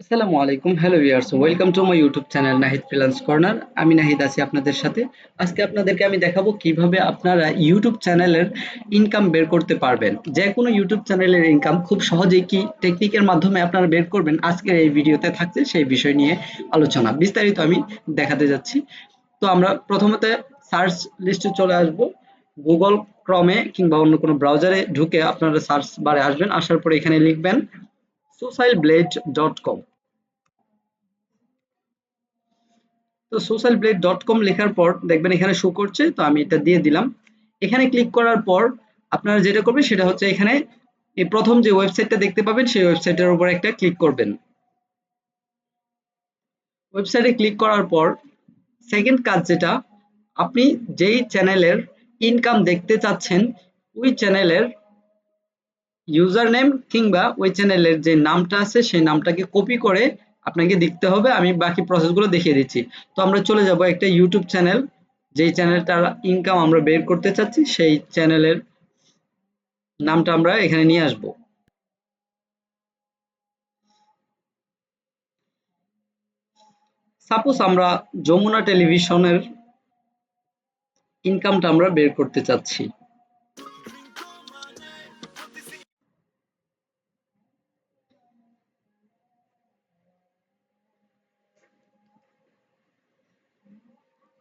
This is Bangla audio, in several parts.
আসসালামু আলাইকুম, hello viewers, welcome to my YouTube channel Nahid freelance corner. আমি নাহিদ আছি আপনাদের সাথে। আজকে আপনাদেরকে আমি দেখাবো কিভাবে আপনারা ইউটিউব চ্যানেলের ইনকাম বের করতে পারবেন। যে কোনো ইউটিউব চ্যানেলের ইনকাম খুব সহজেই কি টেকনিকের মাধ্যমে আপনারা বের করবেন, আজকের এই ভিডিওতে থাকছে সেই বিষয় নিয়ে আলোচনা। বিস্তারিত আমি দেখাতে যাচ্ছি। তো আমরা প্রথমত সার্চ লিস্টে চলে আসব। গুগল ক্রমে কিংবা অন্য কোনো ব্রাউজারে ঢুকে আপনারা সার্চ বারে আসবেন। আসার পরে এখানে লিখবেন socialblade.com। তো socialblade.com লেখার পর দেখবেন এখানে শো করছে, তো আমি এটা দিয়ে দিলাম। এখানে ক্লিক করার পর আপনারা যেটা করবেন সেটা হচ্ছে এখানে এই প্রথম যে ওয়েবসাইটটা দেখতে পাবেন সেই ওয়েবসাইটের উপর একটা ক্লিক করবেন। ওয়েবসাইটে ক্লিক করার পর সেকেন্ড কাজ যেটা, আপনি যেই চ্যানেলের ইনকাম দেখতে চাচ্ছেন ওই চ্যানেলের ইউজার নেম কিংবা ওই চ্যানেলের যে নামটা আছে সেই নামটাকে কপি করে আপনাকে লিখতে হবে। আমি বাকি প্রসেসগুলো দেখিয়ে দিচ্ছি। তো আমরা চলে যাব একটা ইউটিউব চ্যানেল, যেই চ্যানেলটার ইনকাম আমরা বের করতে চাচ্ছি সেই চ্যানেলের নামটা আমরা এখানে নিয়ে আসব। সাপোজ আমরা যমুনা টেলিভিশনের ইনকামটা আমরা বের করতে চাচ্ছি।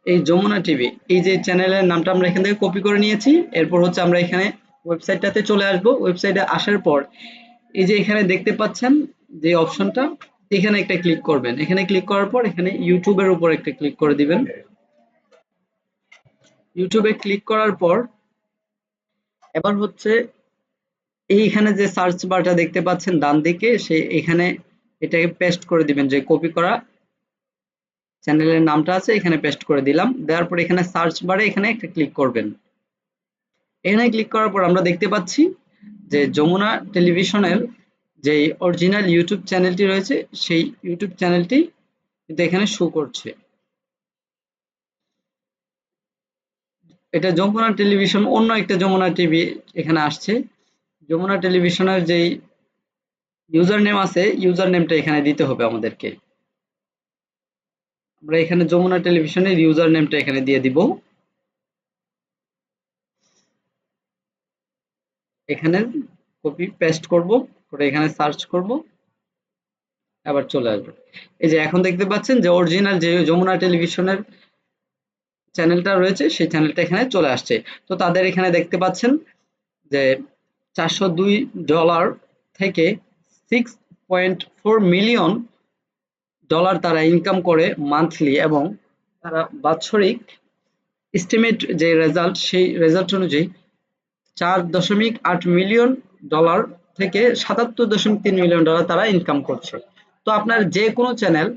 এই যমুনা টিভি, এই যে চ্যানেলের নামটা আমরা এখান থেকে কপি করে নিয়েছি। এরপর হচ্ছে আমরা এখানে ওয়েবসাইটটাতে চলে আসব। ওয়েবসাইটে আসার পর এই যে এখানে দেখতে পাচ্ছেন যে অপশনটা, এখানে একটা ক্লিক করবেন। এখানে ক্লিক করার পর এখানে ইউটিউবের উপর একটা ক্লিক করে দিবেন। ইউটিউবে ক্লিক করার পর এবার হচ্ছে এইখানে যে সার্চ বারটা দেখতে পাচ্ছেন ডান দিকে, সে এখানে এটাকে পেস্ট করে দিবেন। যে কপি করা চ্যানেলের নামটা আছে এখানে পেস্ট করে দিলাম। দেওয়ার পর এখানে সার্চ বারে এখানে একটা ক্লিক করবেন। এখানে ক্লিক করার পর আমরা দেখতে পাচ্ছি যে যমুনা টেলিভিশনের যে অরিজিনাল ইউটিউব চ্যানেলটি রয়েছে সেই ইউটিউব চ্যানেলটি কিন্তু এখানে শো করছে। এটা যমুনা টেলিভিশন, অন্য একটা যমুনা টিভি এখানে আসছে। যমুনা টেলিভিশনের যেই ইউজার নেম আছে ইউজার নেমটা এখানে দিতে হবে আমাদেরকে। আমরা এখানে যমুনা টেলিভিশনের ইউজার নেমটা এখানে দিয়ে দিব। এখানে কপি পেস্ট করব, করে এখানে সার্চ করব, আবার চলে আসবে। এই যে এখন দেখতে পাচ্ছেন যে অরিজিনাল যে যমুনা টেলিভিশনের চ্যানেলটা রয়েছে সেই চ্যানেলটা এখানে চলে আসছে। তো তাদের এখানে দেখতে পাচ্ছেন যে $402 থেকে 6.4 মিলিয়ন ডলার তারা ইনকাম করে মান্থলি, এবং তারা বাৎসরিক এস্টিমেট যে রেজাল্ট সেই রেজাল্ট অনুযায়ী 4.8 মিলিয়ন ডলার থেকে 77.3 মিলিয়ন ডলার তারা ইনকাম করছে। তো আপনার যে কোনো চ্যানেল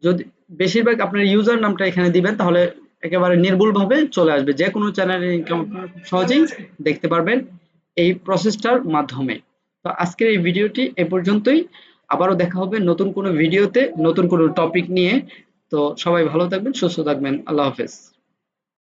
যদি বেশিরভাগ আপনার ইউজার নামটা এখানে দিবেন তাহলে একেবারে নির্ভুলভাবে চলে আসবে। যে কোনো চ্যানেলের ইনকাম আপনারা খুব সহজেই দেখতে পারবেন এই প্রসেসটার মাধ্যমে। তো আজকের এই ভিডিওটি এ পর্যন্তই। আবারও দেখা হবে নতুন কোনো ভিডিওতে নতুন কোনো টপিক নিয়ে। তো সবাই ভালো থাকবেন, সুস্থ থাকবেন। আল্লাহ হাফেজ।